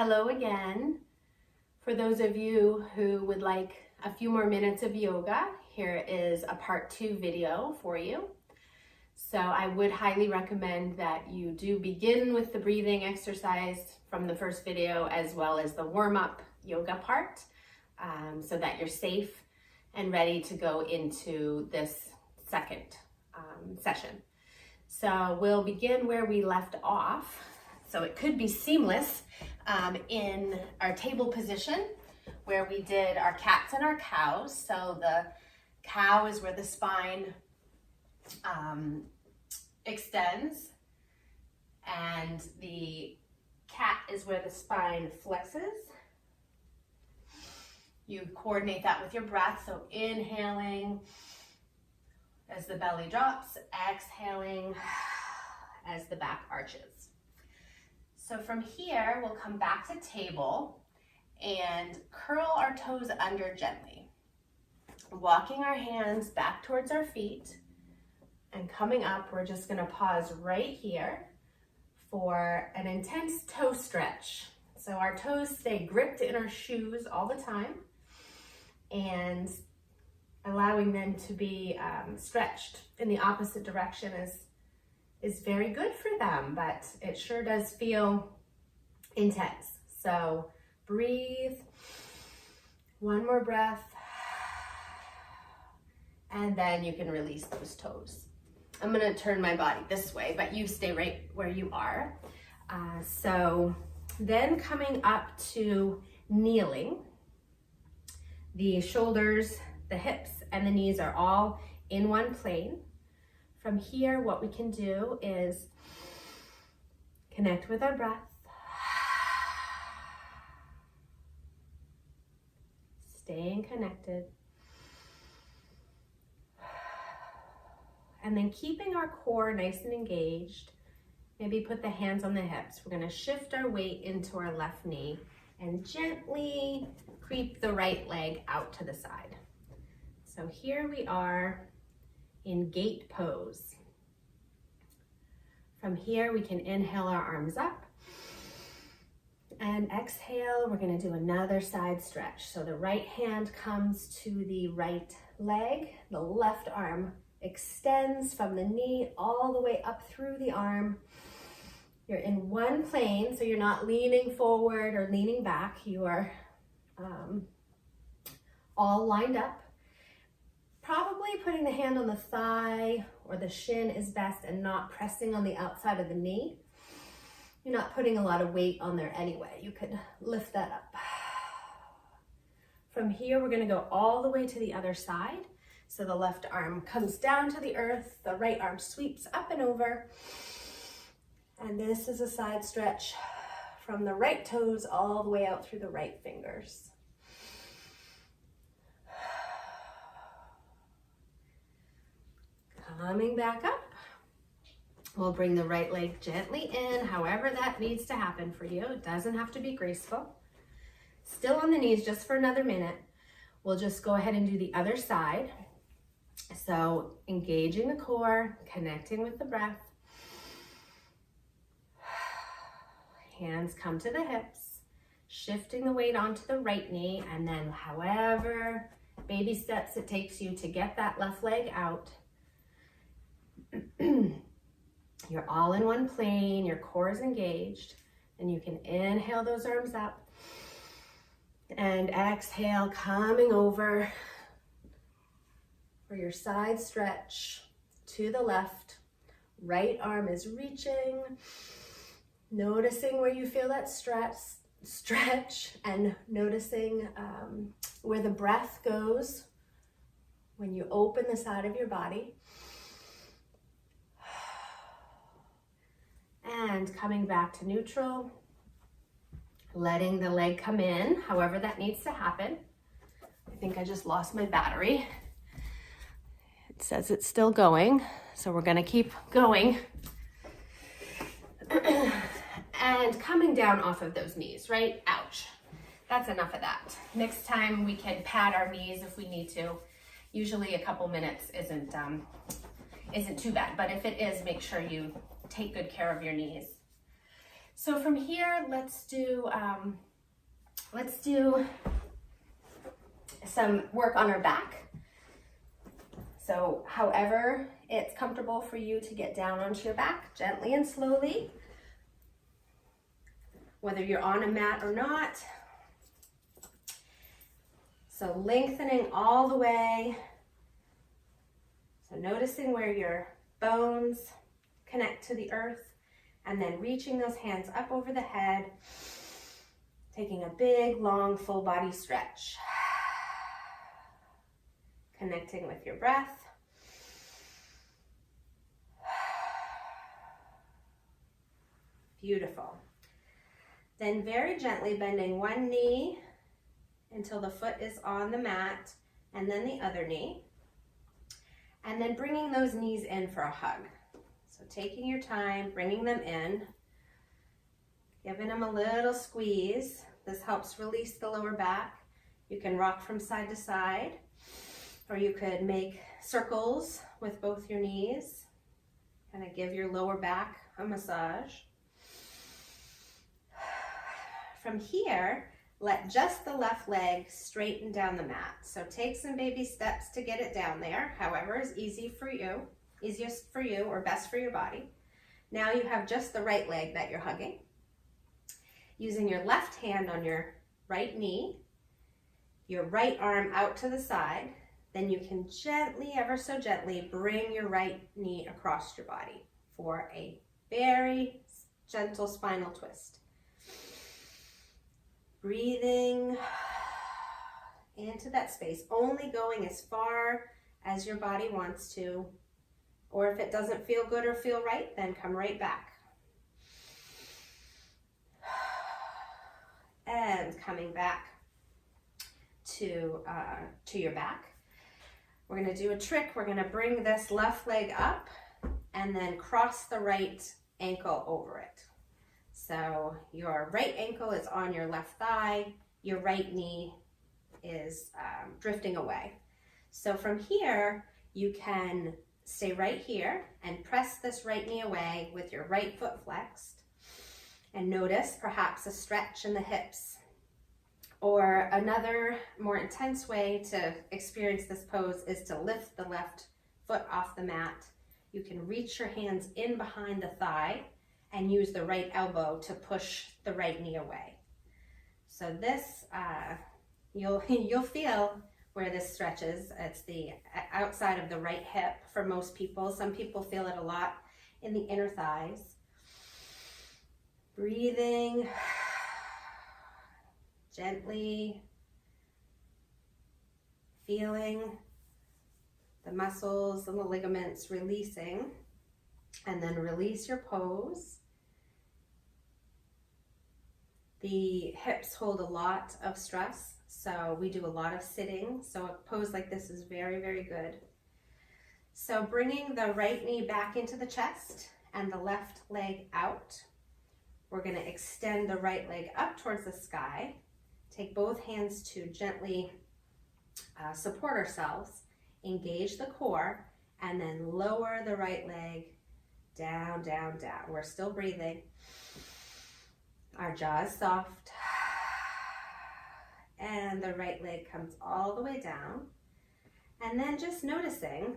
Hello again. For those of you who would like a few more minutes of yoga, here is a part 2 video for you. So I would highly recommend that you do begin with the breathing exercise from the first video as well as the warm-up yoga part so that you're safe and ready to go into this second session. So we'll begin where we left off. So it could be seamless in our table position where we did our cats and our cows. So the cow is where the spine extends, and the cat is where the spine flexes. You coordinate that with your breath, so inhaling as the belly drops, exhaling as the back arches. So from here, we'll come back to table and curl our toes under gently. Walking our hands back towards our feet and coming up, we're just gonna pause right here for an intense toe stretch. So our toes stay gripped in our shoes all the time and allowing them to be stretched in the opposite direction is very good for them, but it sure does feel intense. So breathe, one more breath, and then you can release those toes. I'm gonna turn my body this way, but you stay right where you are. So then coming up to kneeling, the shoulders, the hips, and the knees are all in one plane. From here, what we can do is connect with our breath. Staying connected. And then keeping our core nice and engaged. Maybe put the hands on the hips. We're gonna shift our weight into our left knee and gently creep the right leg out to the side. So here we are in gate pose. From here, we can inhale our arms up and exhale. We're gonna do another side stretch. So the right hand comes to the right leg, the left arm extends from the knee all the way up through the arm. You're in one plane, so you're not leaning forward or leaning back. You are all lined up. Probably putting the hand on the thigh or the shin is best and not pressing on the outside of the knee. You're not putting a lot of weight on there anyway. You could lift that up. From here, we're gonna go all the way to the other side. So the left arm comes down to the earth, the right arm sweeps up and over. And this is a side stretch from the right toes all the way out through the right fingers. Coming back up, we'll bring the right leg gently in, however that needs to happen for you. It doesn't have to be graceful. Still on the knees just for another minute. We'll just go ahead and do the other side. So engaging the core, connecting with the breath. Hands come to the hips, shifting the weight onto the right knee, and then however baby steps it takes you to get that left leg out. You're all in one plane, your core is engaged, and you can inhale those arms up and exhale, coming over for your side stretch to the left. Right arm is reaching, noticing where you feel that stretch and noticing where the breath goes when you open the side of your body. And coming back to neutral, letting the leg come in, however that needs to happen. I think I just lost my battery. It says it's still going, so we're gonna keep going. And coming down off of those knees, right? Ouch. That's enough of that. Next time we can pad our knees if we need to. Usually a couple minutes isn't too bad, but if it is, make sure you take good care of your knees. So from here, let's do some work on our back. So however it's comfortable for you to get down onto your back, gently and slowly, whether you're on a mat or not. So lengthening all the way. So noticing where your bones connect to the earth, and then reaching those hands up over the head, taking a big, long, full body stretch. Connecting with your breath. Beautiful. Then very gently bending one knee until the foot is on the mat, and then the other knee. And then bringing those knees in for a hug. So taking your time, bringing them in, giving them a little squeeze. This helps release the lower back. You can rock from side to side, or you could make circles with both your knees. Kind of give your lower back a massage. From here, let just the left leg straighten down the mat. So take some baby steps to get it down there, however is easiest for you or best for your body. Now you have just the right leg that you're hugging. Using your left hand on your right knee, your right arm out to the side, then you can gently, ever so gently, bring your right knee across your body for a very gentle spinal twist. Breathing into that space, only going as far as your body wants to, or if it doesn't feel good or feel right, then come right back. And coming back to your back. We're going to do a trick. We're going to bring this left leg up and then cross the right ankle over it. So your right ankle is on your left thigh, your right knee is drifting away. So from here, you can stay right here and press this right knee away with your right foot flexed. And notice perhaps a stretch in the hips. Or another more intense way to experience this pose is to lift the left foot off the mat. You can reach your hands in behind the thigh and use the right elbow to push the right knee away. So this, you'll feel where this stretches. It's the outside of the right hip for most people. Some people feel it a lot in the inner thighs. Breathing gently, feeling the muscles and the ligaments releasing, and then release your pose. The hips hold a lot of stress, so we do a lot of sitting, so a pose like this is very, very good. So bringing the right knee back into the chest and the left leg out, we're going to extend the right leg up towards the sky. Take both hands to gently support ourselves, engage the core, and then lower the right leg down, down, down. We're still breathing. Our jaw is soft. And the right leg comes all the way down. And then just noticing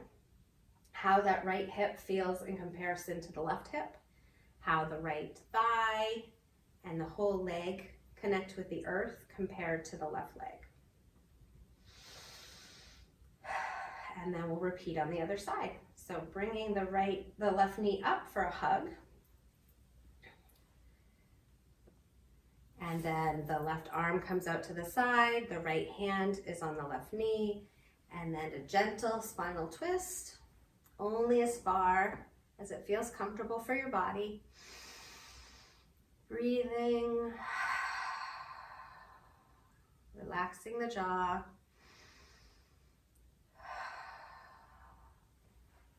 how that right hip feels in comparison to the left hip, how the right thigh and the whole leg connect with the earth compared to the left leg. And then we'll repeat on the other side. So bringing the left knee up for a hug. And then the left arm comes out to the side, the right hand is on the left knee, and then a gentle spinal twist, only as far as it feels comfortable for your body. Breathing, relaxing the jaw,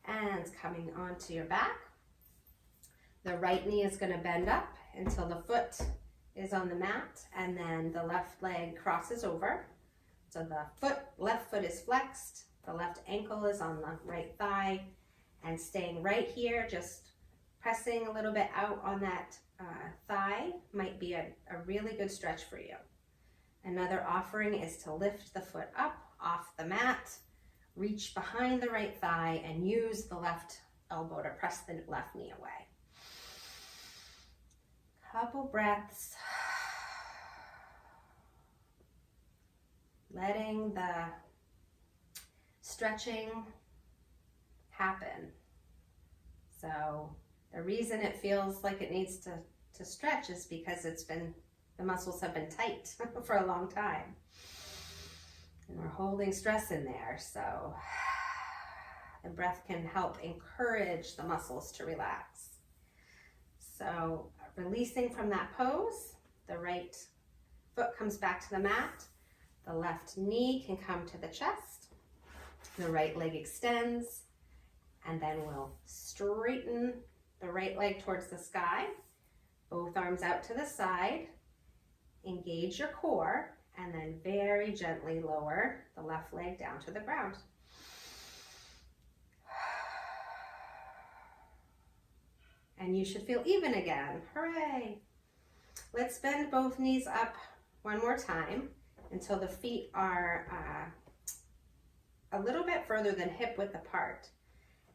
and coming onto your back. The right knee is going to bend up until the foot is on the mat, and then the left leg crosses over. So the left foot is flexed, the left ankle is on the right thigh, and staying right here, just pressing a little bit out on that thigh might be a really good stretch for you. Another offering is to lift the foot up off the mat, reach behind the right thigh, and use the left elbow to press the left knee away. Couple breaths. Letting the stretching happen. So the reason it feels like it needs to stretch is because the muscles have been tight for a long time. And we're holding stress in there. So the breath can help encourage the muscles to relax. So releasing from that pose, the right foot comes back to the mat. The left knee can come to the chest. The right leg extends. And then we'll straighten the right leg towards the sky. Both arms out to the side. Engage your core. And then very gently lower the left leg down to the ground. And you should feel even again. Hooray! Let's bend both knees up one more time until the feet are a little bit further than hip width apart.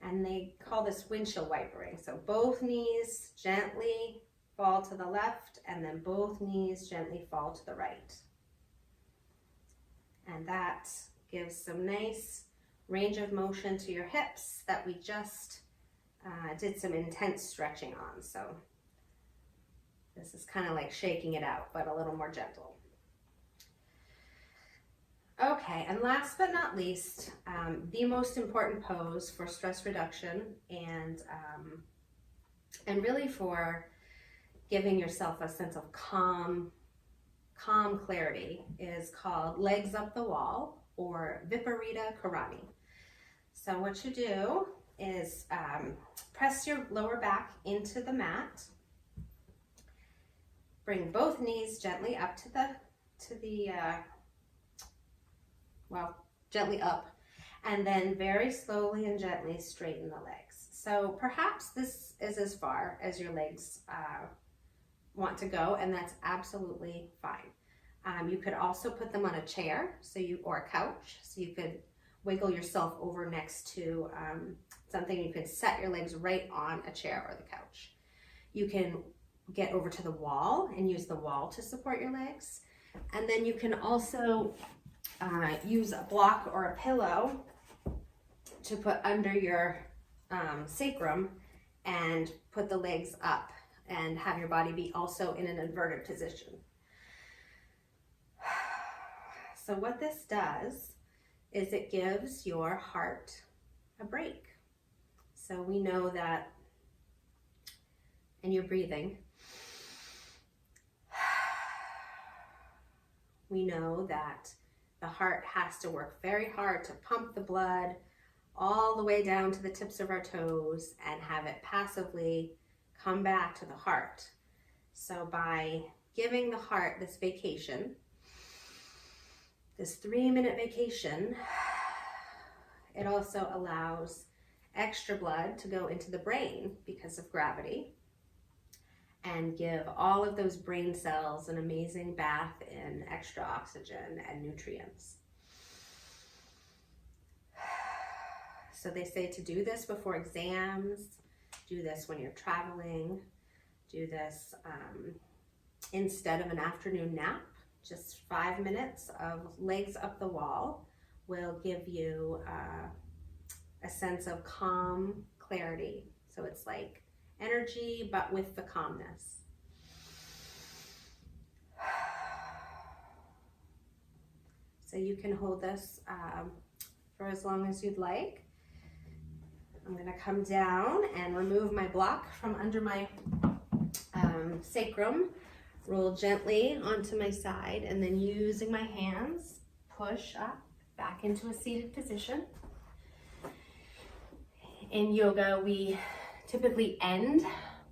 And they call this windshield wipering. So both knees gently fall to the left, and then both knees gently fall to the right. And that gives some nice range of motion to your hips that we just did some intense stretching on. So this is kind of like shaking it out, but a little more gentle. Okay, and last but not least, the most important pose for stress reduction and really for giving yourself a sense of calm clarity is called legs up the wall, or Viparita Karani. So what you do is press your lower back into the mat. Bring both knees gently up gently up, and then very slowly and gently straighten the legs. So perhaps this is as far as your legs want to go, and that's absolutely fine. You could also put them on a chair or a couch, so you could wiggle yourself over next to something. You could set your legs right on a chair or the couch. You can get over to the wall and use the wall to support your legs. And then you can also use a block or a pillow to put under your sacrum and put the legs up and have your body be also in an inverted position. So what this does is it gives your heart a break. So we know that, and you're breathing, we know that the heart has to work very hard to pump the blood all the way down to the tips of our toes and have it passively come back to the heart. So by giving the heart this vacation, this 3-minute vacation, it also allows extra blood to go into the brain because of gravity and give all of those brain cells an amazing bath in extra oxygen and nutrients. So they say to do this before exams, do this when you're traveling, do this instead of an afternoon nap. Just 5 minutes of legs up the wall will give you a sense of calm clarity. So it's like energy, but with the calmness. So you can hold this for as long as you'd like. I'm gonna come down and remove my block from under my sacrum, roll gently onto my side, and then using my hands, push up back into a seated position. In yoga, we typically end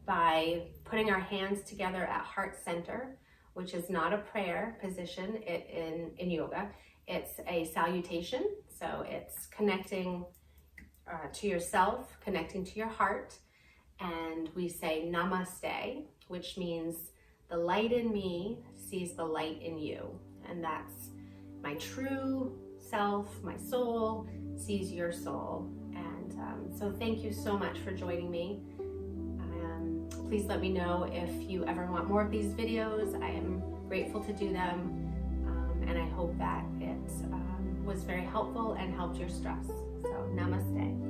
by putting our hands together at heart center, which is not a prayer position in yoga. It's a salutation, so it's connecting to yourself, connecting to your heart, and we say namaste, which means the light in me sees the light in you. And that's my true self, my soul sees your soul. And so thank you so much for joining me. Please let me know if you ever want more of these videos. I am grateful to do them. And I hope that it was very helpful and helped your stress. So namaste.